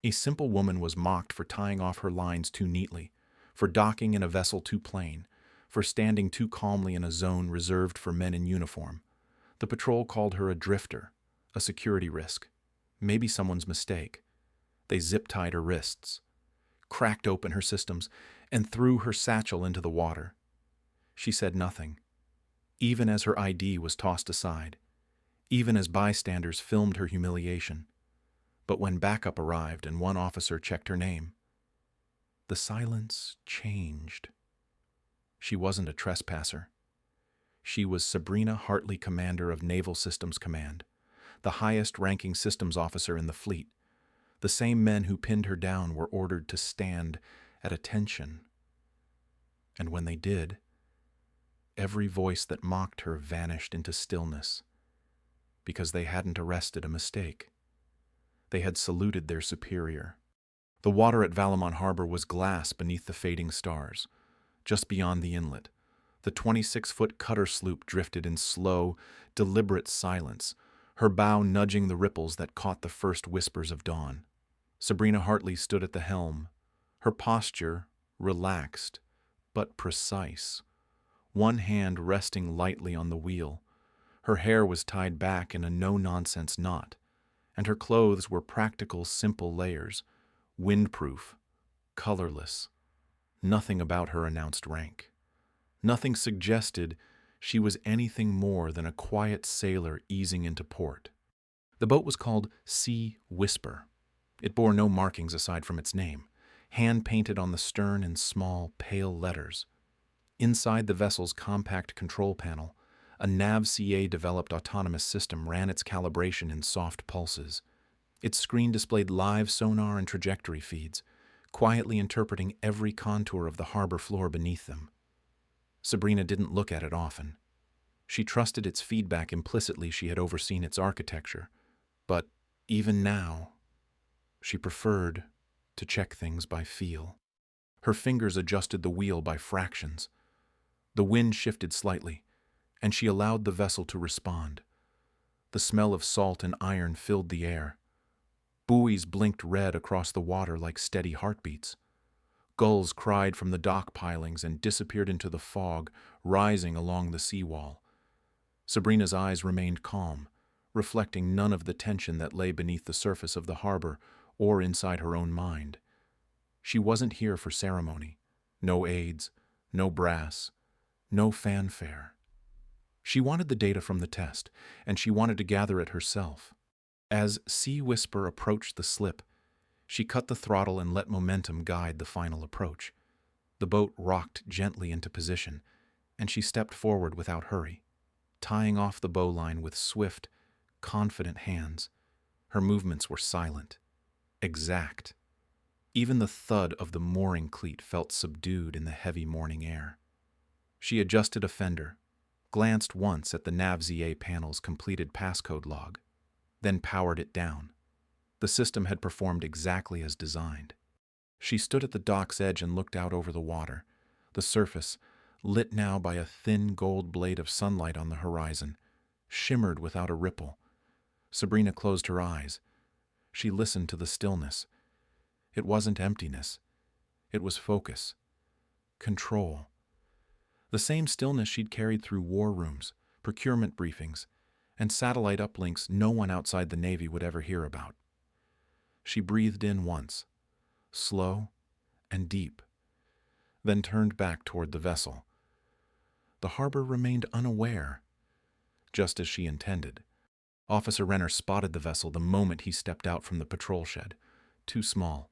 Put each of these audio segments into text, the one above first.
A simple woman was mocked for tying off her lines too neatly, for docking in a vessel too plain, for standing too calmly in a zone reserved for men in uniform. The patrol called her a drifter, a security risk, maybe someone's mistake. They zip-tied her wrists, cracked open her systems, and threw her satchel into the water. She said nothing, even as her ID was tossed aside, even as bystanders filmed her humiliation. But when backup arrived and one officer checked her name, the silence changed. She wasn't a trespasser. She was Sabrina Hartley, commander of Naval Systems Command, the highest-ranking systems officer in the fleet. The same men who pinned her down were ordered to stand at attention. And when they did, every voice that mocked her vanished into stillness, because they hadn't arrested a mistake. They had saluted their superior. The water at Valon Harbor was glass beneath the fading stars. Just beyond the inlet, the 26-foot cutter sloop drifted in slow, deliberate silence, her bow nudging the ripples that caught the first whispers of dawn. Sabrina Hartley stood at the helm, her posture relaxed but precise, one hand resting lightly on the wheel. Her hair was tied back in a no-nonsense knot, and her clothes were practical, simple layers, windproof, colorless. Nothing about her announced rank. Nothing suggested she was anything more than a quiet sailor easing into port. The boat was called Sea Whisper. It bore no markings aside from its name, hand-painted on the stern in small, pale letters. Inside the vessel's compact control panel, a NAVSEA-developed autonomous system ran its calibration in soft pulses. Its screen displayed live sonar and trajectory feeds, quietly interpreting every contour of the harbor floor beneath them. Sabrina didn't look at it often. She trusted its feedback implicitly. She had overseen its architecture. But even now, she preferred to check things by feel. Her fingers adjusted the wheel by fractions. The wind shifted slightly, and she allowed the vessel to respond. The smell of salt and iron filled the air. Buoys blinked red across the water like steady heartbeats. Gulls cried from the dock pilings and disappeared into the fog, rising along the seawall. Sabrina's eyes remained calm, reflecting none of the tension that lay beneath the surface of the harbor or inside her own mind. She wasn't here for ceremony. No aides, no brass, no fanfare. She wanted the data from the test, and she wanted to gather it herself. As Sea Whisper approached the slip, she cut the throttle and let momentum guide the final approach. The boat rocked gently into position, and she stepped forward without hurry, tying off the bowline with swift, confident hands. Her movements were silent, exact. Even the thud of the mooring cleat felt subdued in the heavy morning air. She adjusted a fender, glanced once at the NAVSEA panel's completed passcode log, then powered it down. The system had performed exactly as designed. She stood at the dock's edge and looked out over the water, the surface, lit now by a thin gold blade of sunlight on the horizon, shimmered without a ripple. Sabrina closed her eyes. She listened to the stillness. It wasn't emptiness. It was focus. Control. The same stillness she'd carried through war rooms, procurement briefings, and satellite uplinks no one outside the Navy would ever hear about. She breathed in once, slow and deep, then turned back toward the vessel. The harbor remained unaware, just as she intended. Officer Renner spotted the vessel the moment he stepped out from the patrol shed. Too small,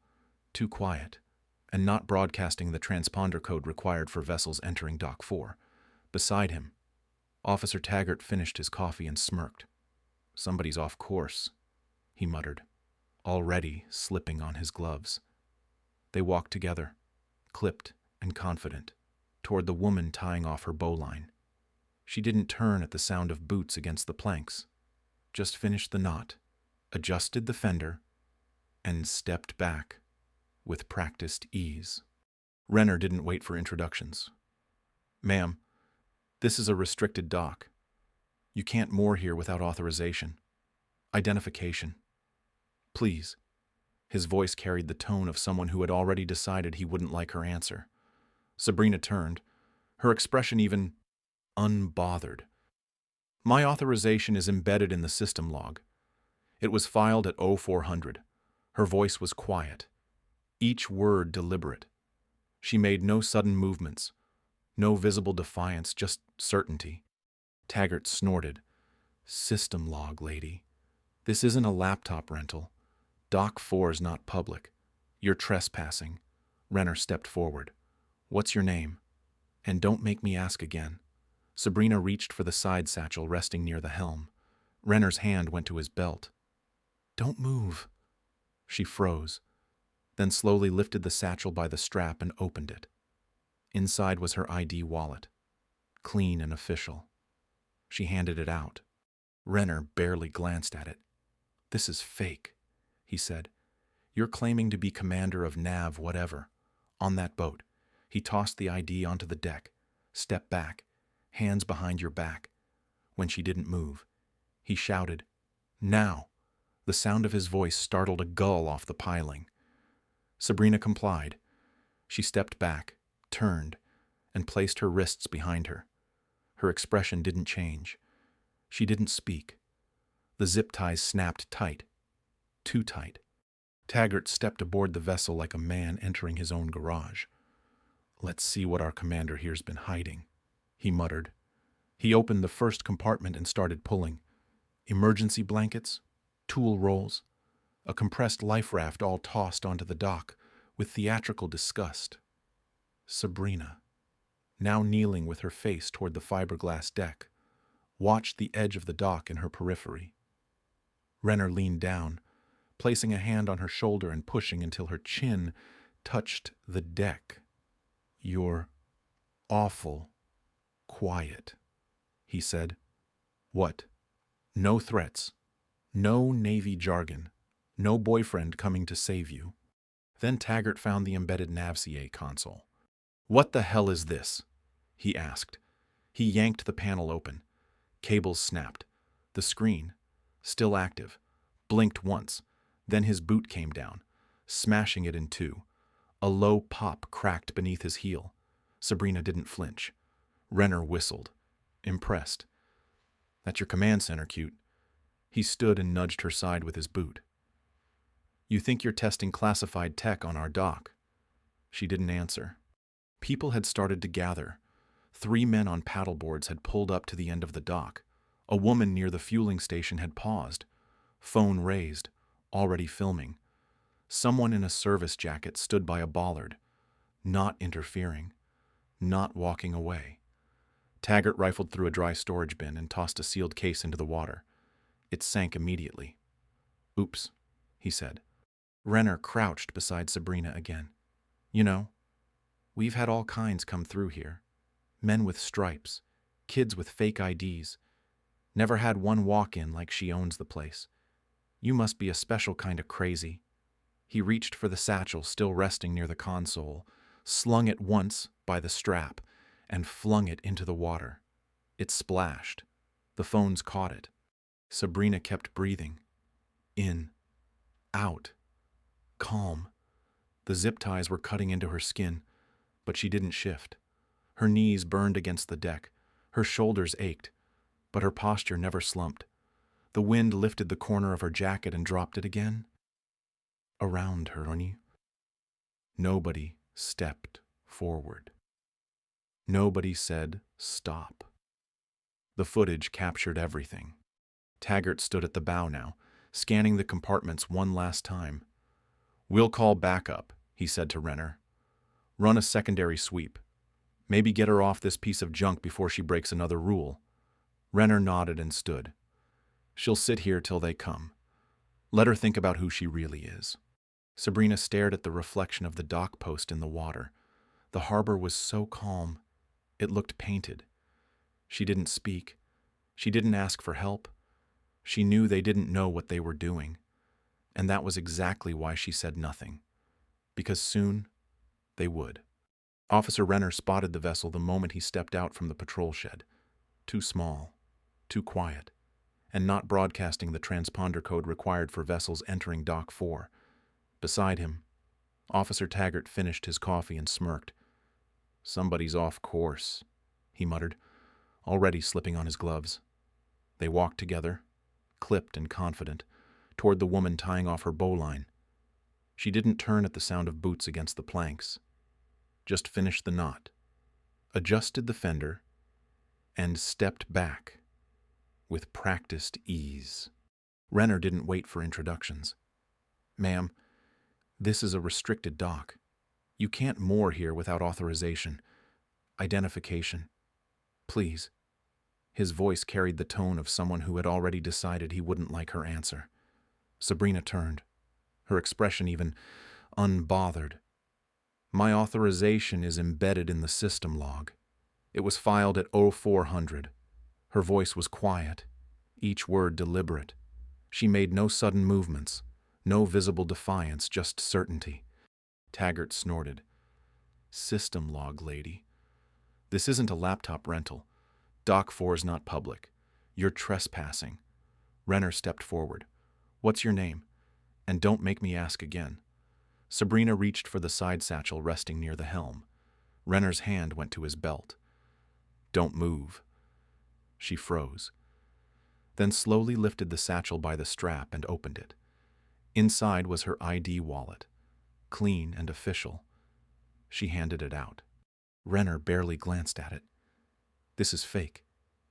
too quiet, and not broadcasting the transponder code required for vessels entering Dock 4. Beside him, Officer Taggart finished his coffee and smirked. "Somebody's off course," he muttered, already slipping on his gloves. They walked together, clipped and confident, toward the woman tying off her bowline. She didn't turn at the sound of boots against the planks, just finished the knot, adjusted the fender, and stepped back with practiced ease. Renner didn't wait for introductions. "Ma'am, this is a restricted dock. You can't moor here without authorization. Identification. Please, His voice carried the tone of someone who had already decided he wouldn't like her answer. Sabrina turned, her expression even unbothered. "My authorization is embedded in the system log." It was filed at 0400. Her voice was quiet, each word deliberate. She made no sudden movements, no visible defiance, just certainty. Taggart snorted. "System log, lady. This isn't a laptop rental. Doc 4's not public. You're trespassing." Renner stepped forward. "What's your name? And don't make me ask again." Sabrina reached for the side satchel resting near the helm. Renner's hand went to his belt. "Don't move." She froze, then slowly lifted the satchel by the strap and opened it. Inside was her ID wallet, clean and official. She handed it out. Renner barely glanced at it. "This is fake," he said. "You're claiming to be commander of NAV whatever. On that boat." He tossed the ID onto the deck. "Step back, hands behind your back." When she didn't move, he shouted, "Now!" The sound of his voice startled a gull off the piling. Sabrina complied. She stepped back, turned, and placed her wrists behind her. Her expression didn't change. She didn't speak. The zip ties snapped tight. Too tight. Taggart stepped aboard the vessel like a man entering his own garage. "Let's see what our commander here's been hiding," he muttered. He opened the first compartment and started pulling. Emergency blankets, tool rolls, a compressed life raft all tossed onto the dock with theatrical disgust. Sabrina, now kneeling with her face toward the fiberglass deck, watched the edge of the dock in her periphery. Renner leaned down, placing a hand on her shoulder and pushing until her chin touched the deck. "You're awful quiet," he said. "What? No threats, no Navy jargon, no boyfriend coming to save you." Then Taggart found the embedded NAVSEA console. "What the hell is this?" he asked. He yanked the panel open. Cables snapped. The screen, still active, blinked once. Then his boot came down, smashing it in two. A low pop cracked beneath his heel. Sabrina didn't flinch. Renner whistled, impressed. "That's your command center, cute." He stood and nudged her side with his boot. "You think you're testing classified tech on our dock?" She didn't answer. People had started to gather. 3 men on paddleboards had pulled up to the end of the dock. A woman near the fueling station had paused, phone raised, already filming. Someone in a service jacket stood by a bollard, not interfering, not walking away. Taggart rifled through a dry storage bin and tossed a sealed case into the water. It sank immediately. "Oops," he said. Renner crouched beside Sabrina again. "You know, we've had all kinds come through here. Men with stripes, kids with fake IDs. Never had one walk in like she owns the place. You must be a special kind of crazy." He reached for the satchel still resting near the console, slung it once by the strap, and flung it into the water. It splashed. The phones caught it. Sabrina kept breathing. In. Out. Calm. The zip ties were cutting into her skin, but she didn't shift. Her knees burned against the deck. Her shoulders ached, but her posture never slumped. The wind lifted the corner of her jacket and dropped it again. Around her, Nobody stepped forward. Nobody said stop. The footage captured everything. Taggart stood at the bow now, scanning the compartments one last time. "We'll call backup," he said to Renner. "Run a secondary sweep. Maybe get her off this piece of junk before she breaks another rule." Renner nodded and stood. "She'll sit here till they come. Let her think about who she really is." Sabrina stared at the reflection of the dock post in the water. The harbor was so calm, it looked painted. She didn't speak. She didn't ask for help. She knew they didn't know what they were doing. And that was exactly why she said nothing. Because soon, they would. Officer Renner spotted the vessel the moment he stepped out from the patrol shed. Too small, too quiet, and not broadcasting the transponder code required for vessels entering Dock 4. Beside him, Officer Taggart finished his coffee and smirked. "Somebody's off course," he muttered, already slipping on his gloves. They walked together, clipped and confident, toward the woman tying off her bowline. She didn't turn at the sound of boots against the planks. Just finished the knot, adjusted the fender, and stepped back with practiced ease. Renner didn't wait for introductions. "Ma'am, this is a restricted dock. You can't moor here without authorization. Identification. Please." His voice carried the tone of someone who had already decided he wouldn't like her answer. Sabrina turned, her expression even unbothered. "My authorization is embedded in the system log. It was filed at 0400. Her voice was quiet, each word deliberate. She made no sudden movements, no visible defiance, just certainty. Taggart snorted. "System log, lady. This isn't a laptop rental. Dock 4 is not public. You're trespassing." Renner stepped forward. "What's your name? And don't make me ask again." Sabrina reached for the side satchel resting near the helm. Renner's hand went to his belt. "Don't move." She froze, then slowly lifted the satchel by the strap and opened it. Inside was her ID wallet, clean and official. She handed it out. Renner barely glanced at it. "This is fake,"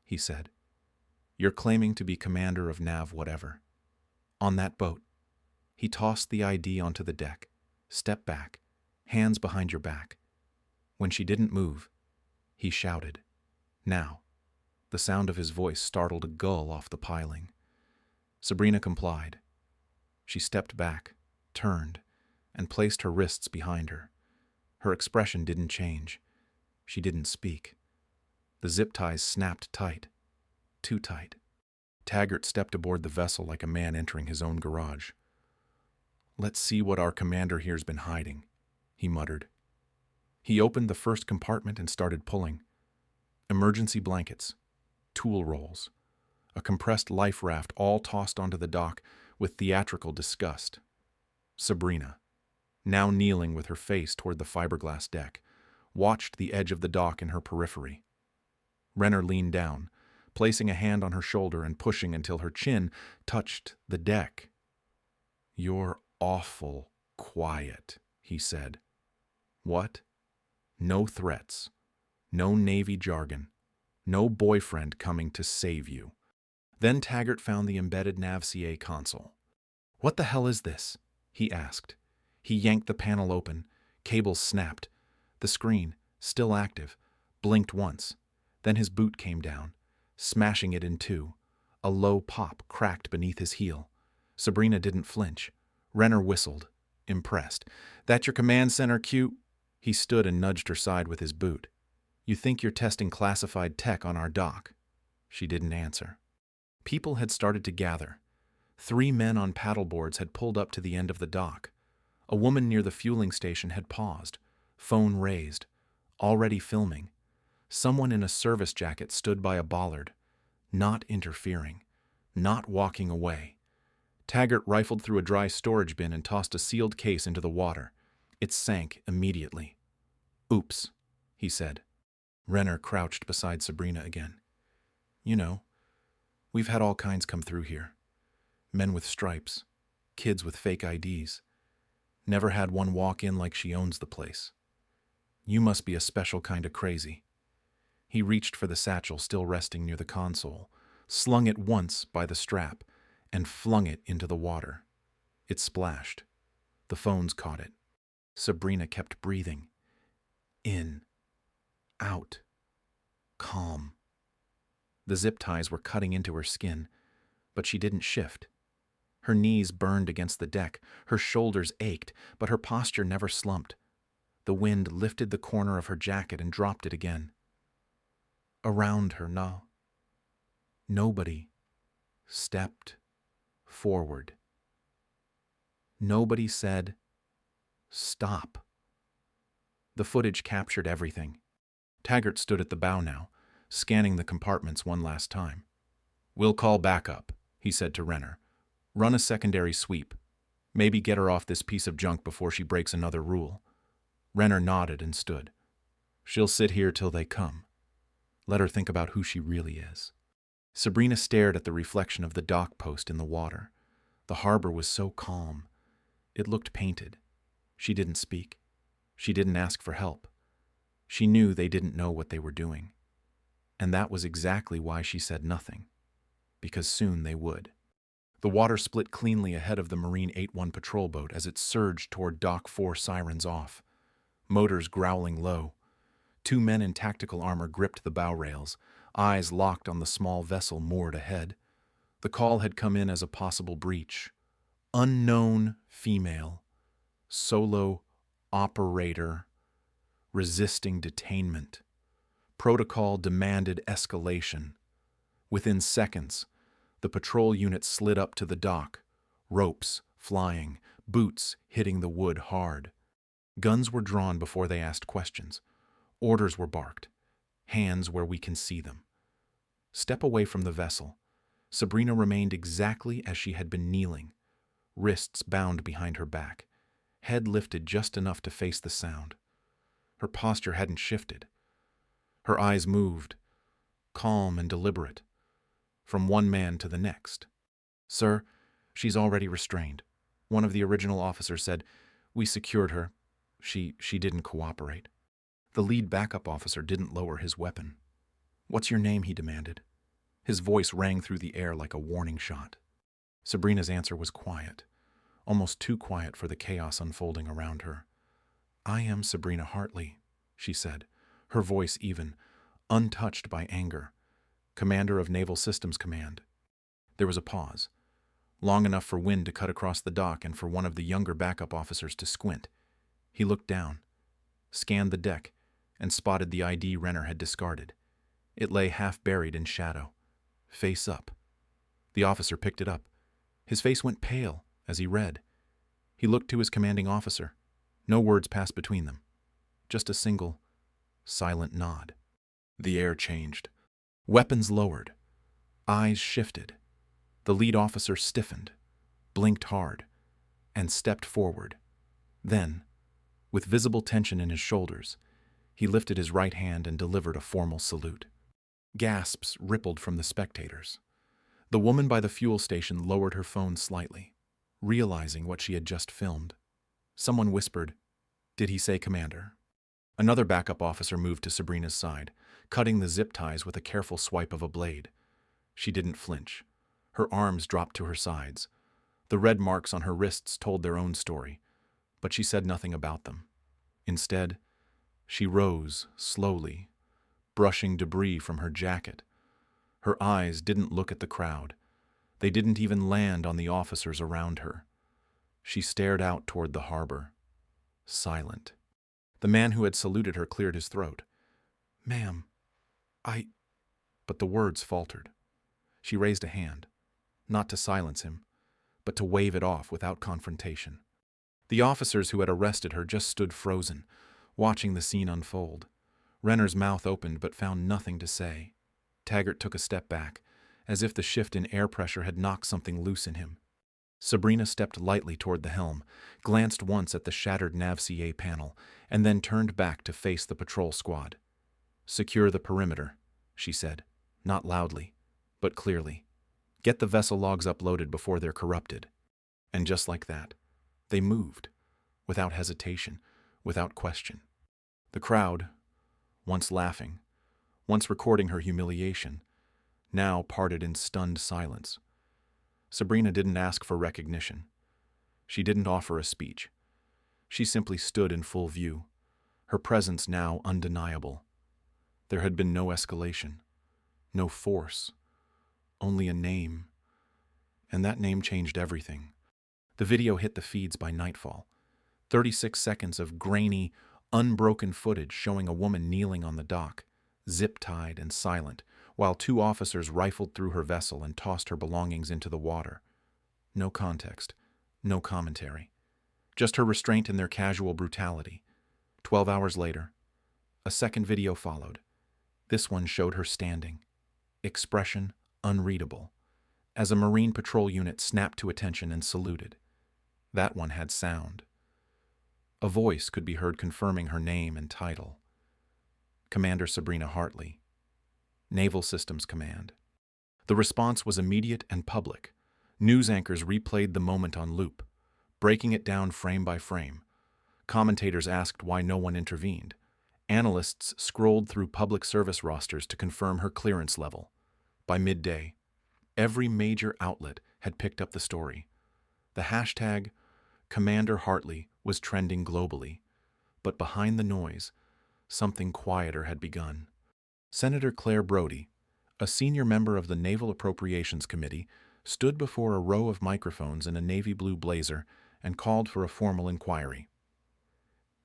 he said. "You're claiming to be commander of Nav whatever. On that boat." He tossed the ID onto the deck. "Step back, hands behind your back." When she didn't move, he shouted. "Now." The sound of his voice startled a gull off the piling. Sabrina complied. She stepped back, turned, and placed her wrists behind her. Her expression didn't change. She didn't speak. The zip ties snapped tight. Too tight. Taggart stepped aboard the vessel like a man entering his own garage. "Let's see what our commander here's been hiding," he muttered. He opened the first compartment and started pulling. Emergency blankets, tool rolls, a compressed life raft all tossed onto the dock with theatrical disgust. Sabrina, now kneeling with her face toward the fiberglass deck, watched the edge of the dock in her periphery. Renner leaned down, placing a hand on her shoulder and pushing until her chin touched the deck. "You're awful quiet," he said. "What?" No threats, no Navy jargon, no boyfriend coming to save you. Then Taggart found the embedded NAVSEA console. "What the hell is this?" he asked. He yanked the panel open. Cables snapped. The screen, still active, blinked once. Then his boot came down, smashing it in two. A low pop cracked beneath his heel. Sabrina didn't flinch. Renner whistled, impressed. "That your command center, Q?" He stood and nudged her side with his boot. "You think you're testing classified tech on our dock?" She didn't answer. People had started to gather. 3 men on paddleboards had pulled up to the end of the dock. A woman near the fueling station had paused, phone raised, already filming. Someone in a service jacket stood by a bollard, not interfering, not walking away. Taggart rifled through a dry storage bin and tossed a sealed case into the water. It sank immediately. "Oops," he said. Renner crouched beside Sabrina again. "You know, we've had all kinds come through here. Men with stripes, kids with fake IDs. Never had one walk in like she owns the place. You must be a special kind of crazy." He reached for the satchel still resting near the console, slung it once by the strap, and flung it into the water. It splashed. The phones caught it. Sabrina kept breathing. In. Out. Calm. The zip ties were cutting into her skin, but she didn't shift. Her knees burned against the deck, her shoulders ached, but her posture never slumped. The wind lifted the corner of her jacket and dropped it again. Around her, nobody stepped forward. Nobody said, "Stop." The footage captured everything. Taggart stood at the bow now, scanning the compartments one last time. "We'll call backup," he said to Renner. "Run a secondary sweep. Maybe get her off this piece of junk before she breaks another rule. Renner nodded and stood. She'll sit here till they come. Let her think about who she really is. Sabrina stared at the reflection of the dock post in the water. The harbor was so calm. It looked painted. She didn't speak. She didn't ask for help. She knew they didn't know what they were doing. And that was exactly why she said nothing. Because soon they would. The water split cleanly ahead of the Marine 8-1 patrol boat as it surged toward Dock 4, sirens off. Motors growling low. 2 men in tactical armor gripped the bow rails, eyes locked on the small vessel moored ahead. The call had come in as a possible breach. Unknown female. Solo operator. Resisting detainment. Protocol demanded escalation. Within seconds, the patrol unit slid up to the dock, ropes flying, boots hitting the wood hard. Guns were drawn before they asked questions. Orders were barked. Hands where we can see them. Step away from the vessel. Sabrina remained exactly as she had been kneeling, wrists bound behind her back, head lifted just enough to face the sound. Her posture hadn't shifted. Her eyes moved, calm and deliberate, from one man to the next. "Sir, she's already restrained. One of the original officers said, we secured her. She didn't cooperate." The lead backup officer didn't lower his weapon. "What's your name?" he demanded. His voice rang through the air like a warning shot. Sabrina's answer was quiet, almost too quiet for the chaos unfolding around her. "I am Sabrina Hartley," she said, her voice even, untouched by anger, commander of Naval Systems Command. There was a pause, long enough for wind to cut across the dock and for one of the younger backup officers to squint. He looked down, scanned the deck, and spotted the ID Renner had discarded. It lay half buried in shadow, face up. The officer picked it up. His face went pale as he read. He looked to his commanding officer. No words passed between them. Just a single, silent nod. The air changed. Weapons lowered. Eyes shifted. The lead officer stiffened, blinked hard, and stepped forward. Then, with visible tension in his shoulders, he lifted his right hand and delivered a formal salute. Gasps rippled from the spectators. The woman by the fuel station lowered her phone slightly, realizing what she had just filmed. Someone whispered, "Did he say Commander?" Another backup officer moved to Sabrina's side, cutting the zip ties with a careful swipe of a blade. She didn't flinch. Her arms dropped to her sides. The red marks on her wrists told their own story, but she said nothing about them. Instead, she rose slowly, brushing debris from her jacket. Her eyes didn't look at the crowd. They didn't even land on the officers around her. She stared out toward the harbor, silent. The man who had saluted her cleared his throat. "Ma'am, But the words faltered. She raised a hand, not to silence him, but to wave it off without confrontation. The officers who had arrested her just stood frozen, watching the scene unfold. Renner's mouth opened but found nothing to say. Taggart took a step back, as if the shift in air pressure had knocked something loose in him. Sabrina stepped lightly toward the helm, glanced once at the shattered NAVSEA panel, and then turned back to face the patrol squad. "Secure the perimeter," she said, not loudly, but clearly. "Get the vessel logs uploaded before they're corrupted." And just like that, they moved, without hesitation, without question. The crowd, once laughing, once recording her humiliation, now parted in stunned silence. Sabrina didn't ask for recognition. She didn't offer a speech. She simply stood in full view, her presence now undeniable. There had been no escalation, no force, only a name. And that name changed everything. The video hit the feeds by nightfall. 36 seconds of grainy, unbroken footage showing a woman kneeling on the dock, zip-tied and silent, while 2 officers rifled through her vessel and tossed her belongings into the water. No context, no commentary. Just her restraint in their casual brutality. 12 hours later, a second video followed. This one showed her standing, expression unreadable, as a Marine patrol unit snapped to attention and saluted. That one had sound. A voice could be heard confirming her name and title. Commander Sabrina Hartley, Naval Systems Command. The response was immediate and public. News anchors replayed the moment on loop, breaking it down frame by frame. Commentators asked why no one intervened. Analysts scrolled through public service rosters to confirm her clearance level. By midday, every major outlet had picked up the story. The hashtag Commander Hartley was trending globally, but behind the noise, something quieter had begun. Senator Claire Brodie, a senior member of the Naval Appropriations Committee, stood before a row of microphones in a navy blue blazer and called for a formal inquiry.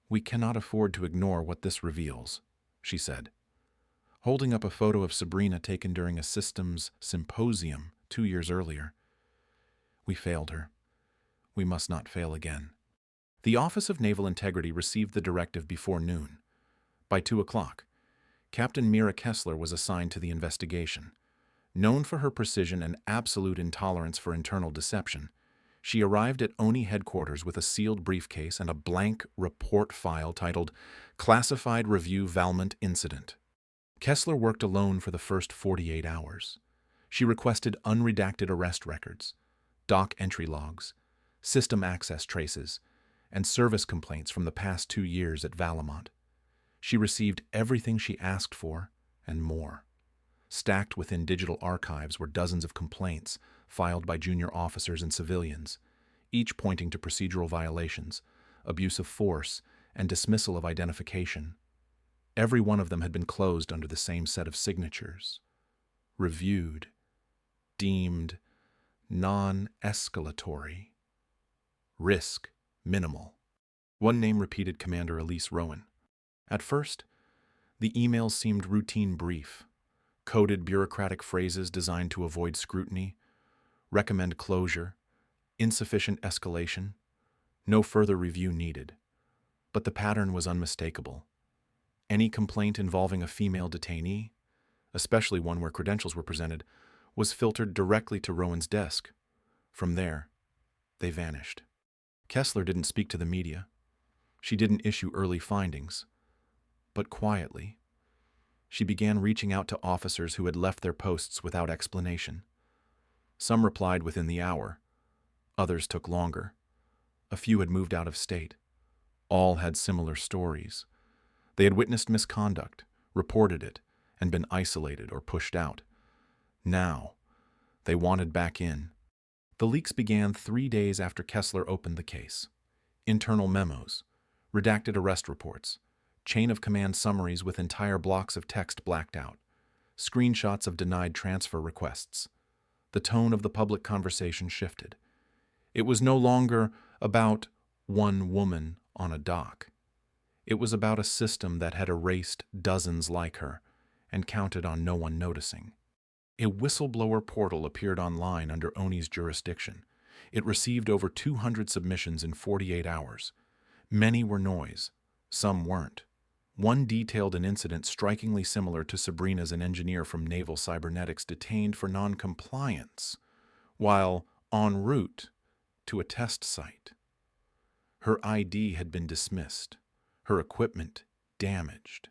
"We cannot afford to ignore what this reveals," she said, holding up a photo of Sabrina taken during a systems symposium 2 years earlier. "We failed her. We must not fail again." The Office of Naval Integrity received the directive before noon. By 2 o'clock, Captain Mira Kessler was assigned to the investigation. Known for her precision and absolute intolerance for internal deception, she arrived at ONI headquarters with a sealed briefcase and a blank report file titled Classified Review Valmont Incident. Kessler worked alone for the first 48 hours. She requested unredacted arrest records, dock entry logs, system access traces, and service complaints from the past 2 years at Valmont. She received everything she asked for and more. Stacked within digital archives were dozens of complaints filed by junior officers and civilians, each pointing to procedural violations, abuse of force, and dismissal of identification. Every one of them had been closed under the same set of signatures. Reviewed. Deemed non-escalatory. Risk minimal. One name repeated: Commander Elise Rowan. At first, the emails seemed routine brief, coded bureaucratic phrases designed to avoid scrutiny, recommend closure, insufficient escalation, no further review needed. But the pattern was unmistakable. Any complaint involving a female detainee, especially one where credentials were presented, was filtered directly to Rowan's desk. From there, they vanished. Kessler didn't speak to the media. She didn't issue early findings. But quietly, she began reaching out to officers who had left their posts without explanation. Some replied within the hour. Others took longer. A few had moved out of state. All had similar stories. They had witnessed misconduct, reported it, and been isolated or pushed out. Now, they wanted back in. The leaks began 3 days after Kessler opened the case. Internal memos, redacted arrest reports, chain of command summaries with entire blocks of text blacked out, screenshots of denied transfer requests. The tone of the public conversation shifted. It was no longer about one woman on a dock. It was about a system that had erased dozens like her and counted on no one noticing. A whistleblower portal appeared online under ONI's jurisdiction. It received over 200 submissions in 48 hours. Many were noise, some weren't. One detailed an incident strikingly similar to Sabrina's, an engineer from Naval Cybernetics detained for non-compliance while en route to a test site. Her ID had been dismissed, her equipment damaged.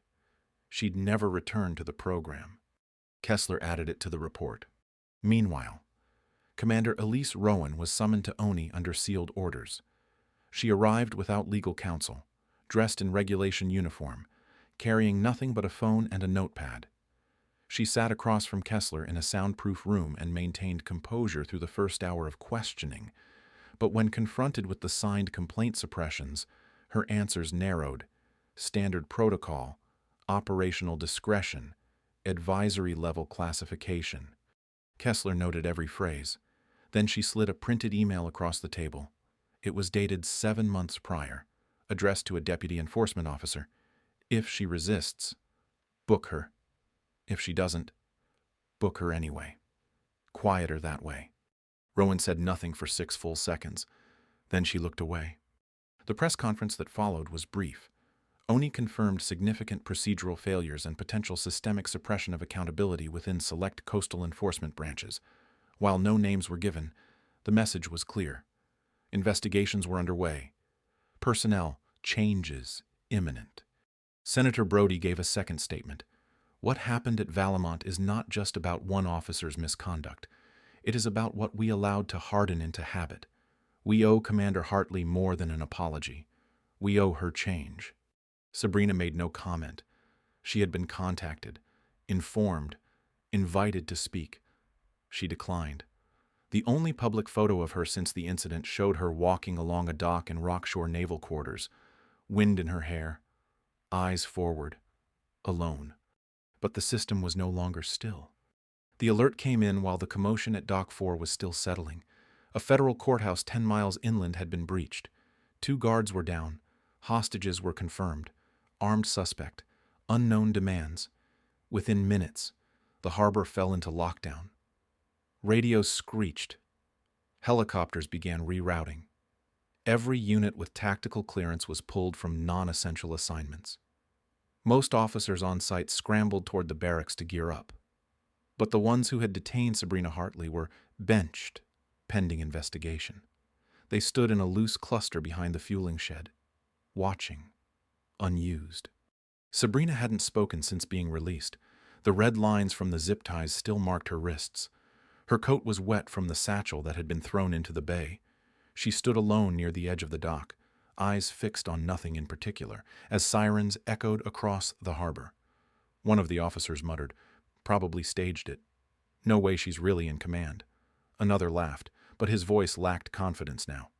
She'd never returned to the program. Kessler added it to the report. Meanwhile, Commander Elise Rowan was summoned to ONI under sealed orders. She arrived without legal counsel, dressed in regulation uniform, carrying nothing but a phone and a notepad. She sat across from Kessler in a soundproof room and maintained composure through the first hour of questioning. But when confronted with the signed complaint suppressions, her answers narrowed. Standard protocol, operational discretion, advisory level classification. Kessler noted every phrase. Then she slid a printed email across the table. It was dated 7 months prior, addressed to a deputy enforcement officer. If she resists, book her. If she doesn't, book her anyway. Quieter that way. Rowan said nothing for 6 full seconds. Then she looked away. The press conference that followed was brief. ONI confirmed significant procedural failures and potential systemic suppression of accountability within select coastal enforcement branches. While no names were given, the message was clear. Investigations were underway. Personnel changes imminent. Senator Brody gave a second statement. What happened at Valon is not just about one officer's misconduct. It is about what we allowed to harden into habit. We owe Commander Hartley more than an apology. We owe her change. Sabrina made no comment. She had been contacted, informed, invited to speak. She declined. The only public photo of her since the incident showed her walking along a dock in Rockshore Naval Quarters, wind in her hair, eyes forward, alone. But the system was no longer still. The alert came in while the commotion at Dock 4 was still settling. A federal courthouse 10 miles inland had been breached. 2 guards were down. Hostages were confirmed. Armed suspect. Unknown demands. Within minutes, the harbor fell into lockdown. Radios screeched. Helicopters began rerouting. Every unit with tactical clearance was pulled from non-essential assignments. Most officers on site scrambled toward the barracks to gear up. But the ones who had detained Sabrina Hartley were benched, pending investigation. They stood in a loose cluster behind the fueling shed, watching, unused. Sabrina hadn't spoken since being released. The red lines from the zip ties still marked her wrists. Her coat was wet from the satchel that had been thrown into the bay. She stood alone near the edge of the dock, eyes fixed on nothing in particular, as sirens echoed across the harbor. One of the officers muttered, "Probably staged it. No way she's really in command." Another laughed, but his voice lacked confidence now.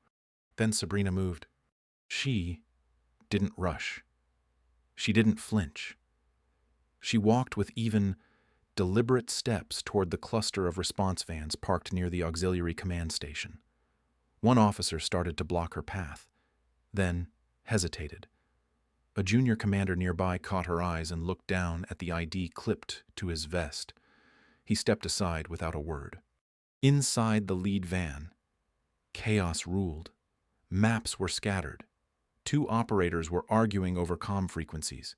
Then Sabrina moved. She didn't rush. She didn't flinch. She walked with even, deliberate steps toward the cluster of response vans parked near the auxiliary command station. One officer started to block her path, then hesitated. A junior commander nearby caught her eyes and looked down at the ID clipped to his vest. He stepped aside without a word. Inside the lead van, chaos ruled. Maps were scattered. 2 operators were arguing over comm frequencies.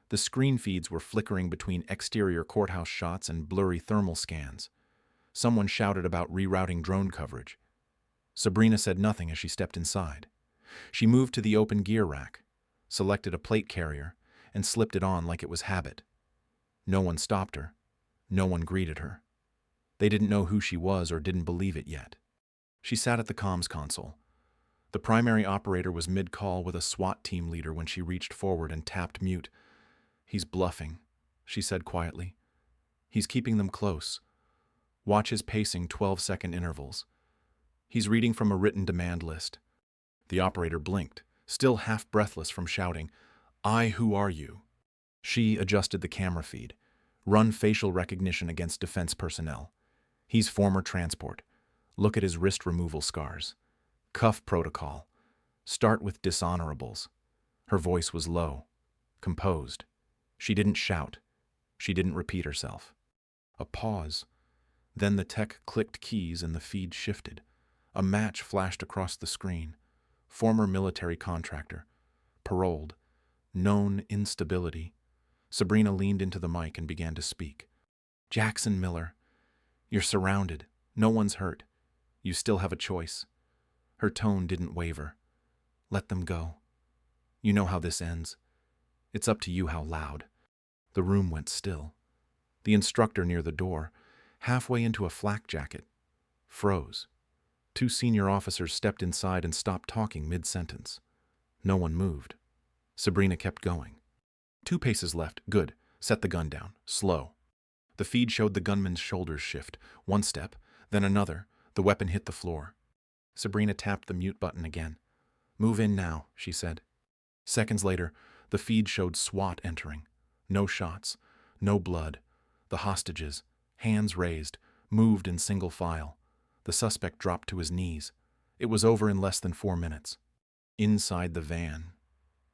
The screen feeds were flickering between exterior courthouse shots and blurry thermal scans. Someone shouted about rerouting drone coverage. Sabrina said nothing as she stepped inside. She moved to the open gear rack, selected a plate carrier, and slipped it on like it was habit. No one stopped her. No one greeted her. They didn't know who she was or didn't believe it yet. She sat at the comms console. The primary operator was mid-call with a SWAT team leader when she reached forward and tapped mute. "He's bluffing," she said quietly. "He's keeping them close. Watch his pacing 12-second intervals. He's reading from a written demand list." The operator blinked, still half breathless from shouting, Who are you?" She adjusted the camera feed. Run facial recognition against defense personnel. He's former transport. Look at his wrist removal scars. Cuff protocol. Start with dishonorables. Her voice was low, composed. She didn't shout. She didn't repeat herself. A pause. Then the tech clicked keys and the feed shifted. A match flashed across the screen. Former military contractor. Paroled. Known instability. Sabrina leaned into the mic and began to speak. "Jackson Miller, you're surrounded. No one's hurt. You still have a choice." Her tone didn't waver. "Let them go. You know how this ends. It's up to you how loud." The room went still. The instructor near the door, halfway into a flak jacket, froze. 2 senior officers stepped inside and stopped talking mid-sentence. No one moved. Sabrina kept going. 2 paces left. Good. Set the gun down. Slow. The feed showed the gunman's shoulders shift. 1 step, then another. The weapon hit the floor. Sabrina tapped the mute button again. "Move in now," she said. Seconds later, the feed showed SWAT entering. No shots. No blood. The hostages, hands raised, moved in single file. The suspect dropped to his knees. It was over in less than 4 minutes. Inside the van,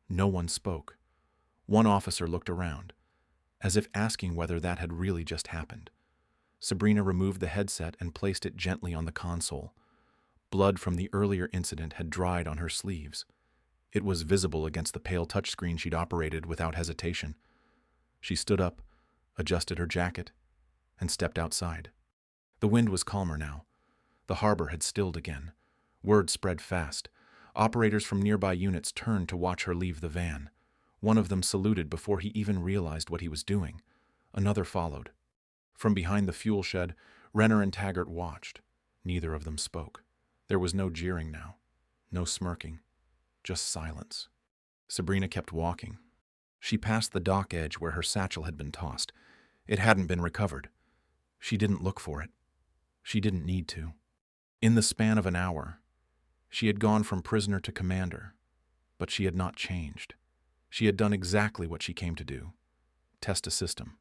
no one spoke. One officer looked around, as if asking whether that had really just happened. Sabrina removed the headset and placed it gently on the console. Blood from the earlier incident had dried on her sleeves. It was visible against the pale touchscreen she'd operated without hesitation. She stood up, adjusted her jacket, and stepped outside. The wind was calmer now. The harbor had stilled again. Word spread fast. Operators from nearby units turned to watch her leave the van. One of them saluted before he even realized what he was doing. Another followed. From behind the fuel shed, Renner and Taggart watched. Neither of them spoke. There was no jeering now, no smirking, just silence. Sabrina kept walking. She passed the dock edge where her satchel had been tossed. It hadn't been recovered. She didn't look for it. She didn't need to. In the span of an hour, she had gone from prisoner to commander, but she had not changed. She had done exactly what she came to do: test a system,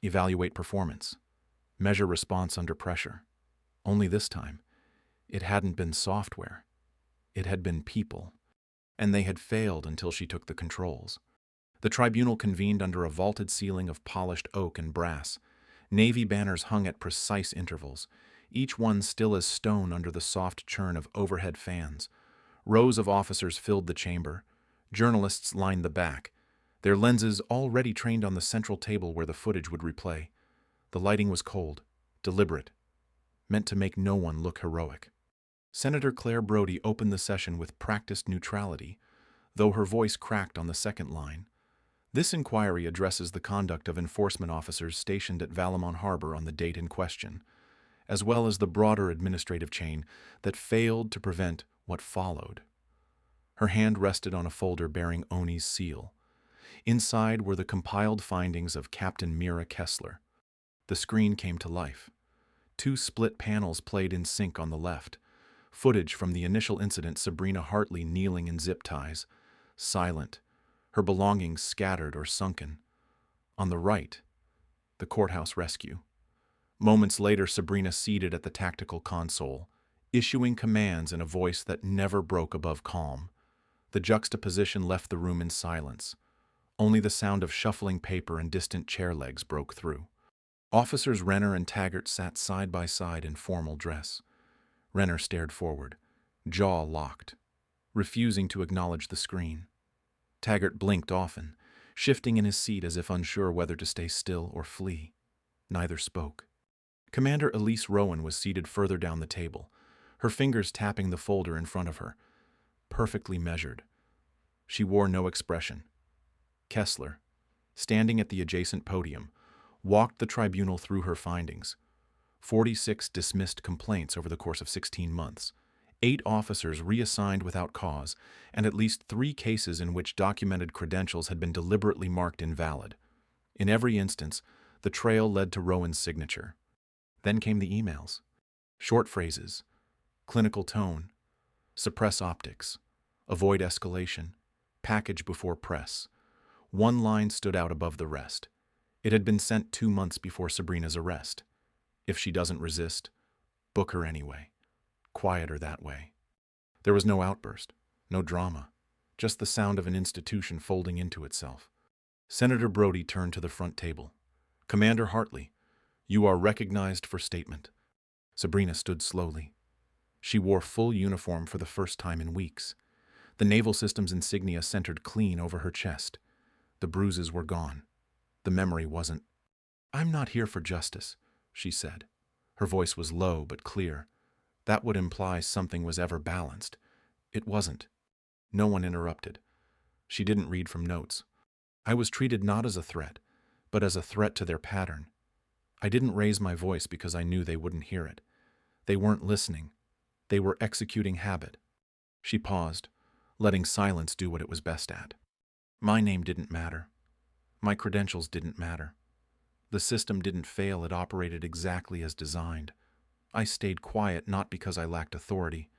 evaluate performance, measure response under pressure. Only this time, it hadn't been software. It had been people, and they had failed until she took the controls. The tribunal convened under a vaulted ceiling of polished oak and brass. Navy banners hung at precise intervals, each one still as stone under the soft churn of overhead fans. Rows of officers filled the chamber. Journalists lined the back, their lenses already trained on the central table where the footage would replay. The lighting was cold, deliberate, meant to make no one look heroic. Senator Claire Brodie opened the session with practiced neutrality, though her voice cracked on the second line. This inquiry addresses the conduct of enforcement officers stationed at Valon Harbor on the date in question, as well as the broader administrative chain that failed to prevent what followed. Her hand rested on a folder bearing Oni's seal. Inside were the compiled findings of Captain Mira Kessler. The screen came to life. Two split panels played in sync on the left. Footage from the initial incident: Sabrina Hartley kneeling in zip ties, silent, her belongings scattered or sunken. On the right, the courthouse rescue. Moments later, Sabrina seated at the tactical console, issuing commands in a voice that never broke above calm. The juxtaposition left the room in silence. Only the sound of shuffling paper and distant chair legs broke through. Officers Renner and Taggart sat side by side in formal dress. Renner stared forward, jaw locked, refusing to acknowledge the screen. Taggart blinked often, shifting in his seat as if unsure whether to stay still or flee. Neither spoke. Commander Elise Rowan was seated further down the table, her fingers tapping the folder in front of her, perfectly measured. She wore no expression. Kessler, standing at the adjacent podium, walked the tribunal through her findings. 46 dismissed complaints over the course of 16 months, 8 officers reassigned without cause, and at least 3 cases in which documented credentials had been deliberately marked invalid. In every instance, the trail led to Rowan's signature. Then came the emails. Short phrases, clinical tone, suppress optics, avoid escalation, package before press. One line stood out above the rest. It had been sent 2 months before Sabrina's arrest. If she doesn't resist, book her anyway. Quieter that way. There was no outburst, no drama, just the sound of an institution folding into itself. Senator Brodie turned to the front table. Commander Hartley, you are recognized for statement. Sabrina stood slowly. She wore full uniform for the first time in weeks. The naval system's insignia centered clean over her chest. The bruises were gone. The memory wasn't. I'm not here for justice, she said. Her voice was low but clear. That would imply something was ever balanced. It wasn't. No one interrupted. She didn't read from notes. I was treated not as a threat, but as a threat to their pattern. I didn't raise my voice because I knew they wouldn't hear it. They weren't listening. They were executing habit. She paused, letting silence do what it was best at. My name didn't matter. My credentials didn't matter. The system didn't fail. It operated exactly as designed. I stayed quiet not because I lacked authority,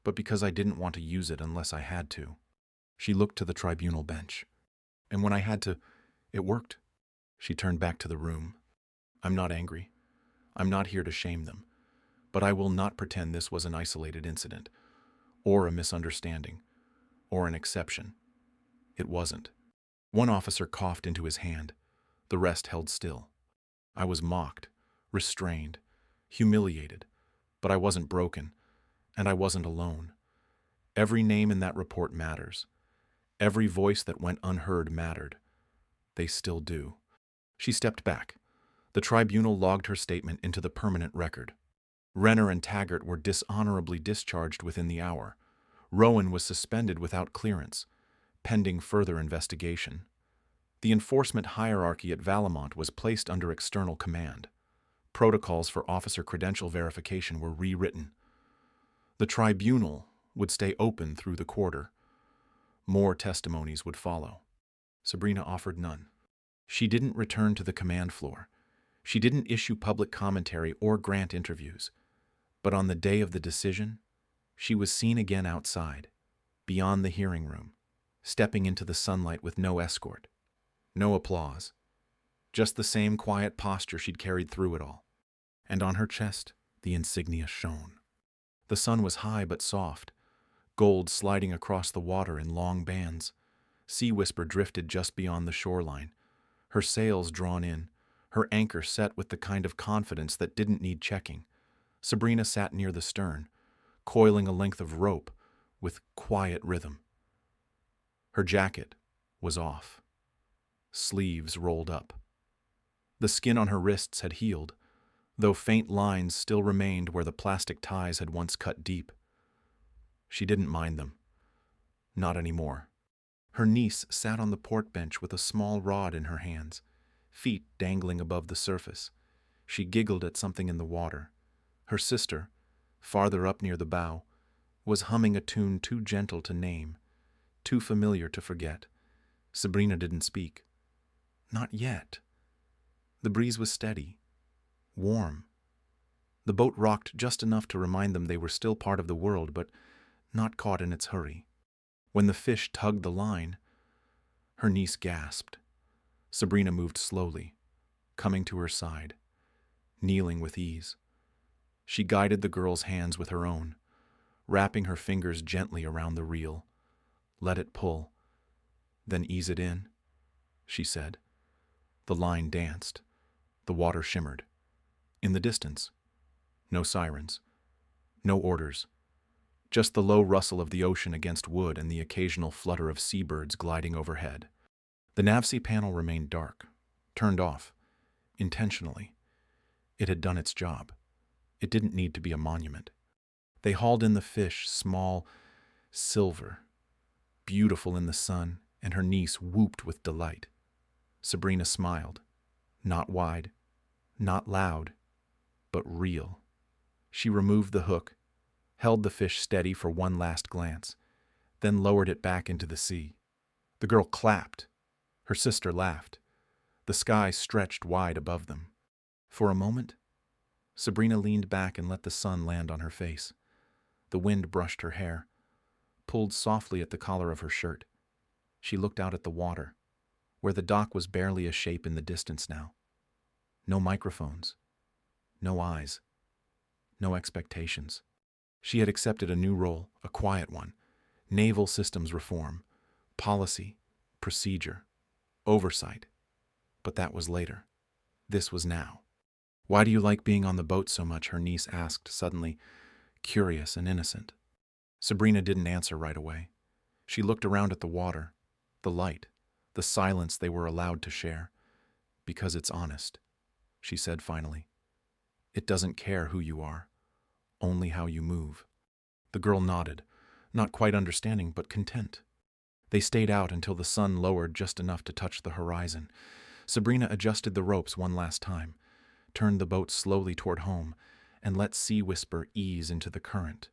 but because I didn't want to use it unless I had to. She looked to the tribunal bench. And when I had to, it worked. She turned back to the room. I'm not angry. I'm not here to shame them. But I will not pretend this was an isolated incident, or a misunderstanding, or an exception. It wasn't. One officer coughed into his hand. The rest held still. I was mocked, restrained, humiliated, but I wasn't broken, and I wasn't alone. Every name in that report matters. Every voice that went unheard mattered. They still do. She stepped back. The tribunal logged her statement into the permanent record. Renner and Taggart were dishonorably discharged within the hour. Rowan was suspended without clearance, pending further investigation. The enforcement hierarchy at Valon was placed under external command. Protocols for officer credential verification were rewritten. The tribunal would stay open through the quarter. More testimonies would follow. Sabrina offered none. She didn't return to the command floor. She didn't issue public commentary or grant interviews. But on the day of the decision, she was seen again outside, beyond the hearing room, stepping into the sunlight with no escort. No applause. Just the same quiet posture she'd carried through it all. And on her chest, the insignia shone. The sun was high but soft, gold sliding across the water in long bands. Sea Whisper drifted just beyond the shoreline, her sails drawn in, her anchor set with the kind of confidence that didn't need checking. Sabrina sat near the stern, coiling a length of rope with quiet rhythm. Her jacket was off, sleeves rolled up. The skin on her wrists had healed, though faint lines still remained where the plastic ties had once cut deep. She didn't mind them. Not anymore. Her niece sat on the port bench with a small rod in her hands, feet dangling above the surface. She giggled at something in the water. Her sister, farther up near the bow, was humming a tune too gentle to name, too familiar to forget. Sabrina didn't speak. Not yet. The breeze was steady, warm. The boat rocked just enough to remind them they were still part of the world, but not caught in its hurry. When the fish tugged the line, her niece gasped. Sabrina moved slowly, coming to her side, kneeling with ease. She guided the girl's hands with her own, wrapping her fingers gently around the reel. Let it pull, then ease it in, she said. The line danced. The water shimmered. In the distance, no sirens, no orders, just the low rustle of the ocean against wood and the occasional flutter of seabirds gliding overhead. The NAVSEA panel remained dark, turned off, intentionally. It had done its job. It didn't need to be a monument. They hauled in the fish, small, silver, beautiful in the sun, and her niece whooped with delight. Sabrina smiled, not wide, not loud, but real. She removed the hook, held the fish steady for one last glance, then lowered it back into the sea. The girl clapped. Her sister laughed. The sky stretched wide above them. For a moment, Sabrina leaned back and let the sun land on her face. The wind brushed her hair, pulled softly at the collar of her shirt. She looked out at the water, where the dock was barely a shape in the distance now. No microphones, no eyes, no expectations. She had accepted a new role, a quiet one: naval systems reform, policy, procedure, oversight. But that was later. This was now. "Why do you like being on the boat so much?" her niece asked suddenly, curious and innocent. Sabrina didn't answer right away. She looked around at the water, the light, the silence they were allowed to share. "Because it's honest," she said finally. "It doesn't care who you are, only how you move." The girl nodded, not quite understanding but content. They stayed out until the sun lowered just enough to touch the horizon. Sabrina adjusted the ropes one last time, turned the boat slowly toward home, and let Sea Whisper ease into the current.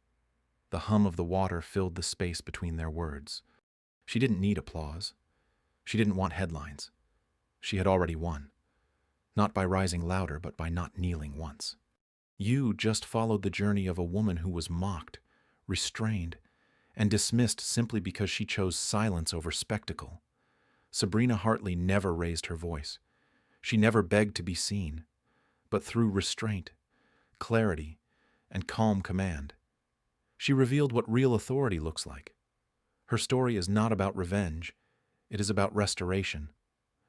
The hum of the water filled the space between their words. She didn't need applause. She didn't want headlines. She had already won. Not by rising louder, but by not kneeling once. You just followed the journey of a woman who was mocked, restrained, and dismissed simply because she chose silence over spectacle. Sabrina Hartley never raised her voice. She never begged to be seen. But through restraint, clarity, and calm command, she revealed what real authority looks like. Her story is not about revenge. It is about restoration,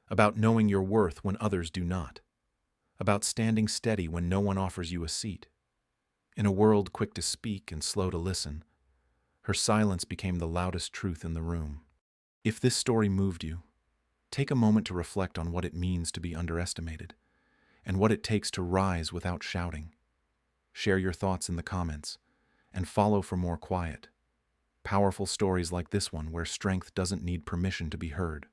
about knowing your worth when others do not, about standing steady when no one offers you a seat. In a world quick to speak and slow to listen, her silence became the loudest truth in the room. If this story moved you, take a moment to reflect on what it means to be underestimated, and what it takes to rise without shouting. share your thoughts in the comments, and follow for more quiet, powerful stories like this one where strength doesn't need permission to be heard.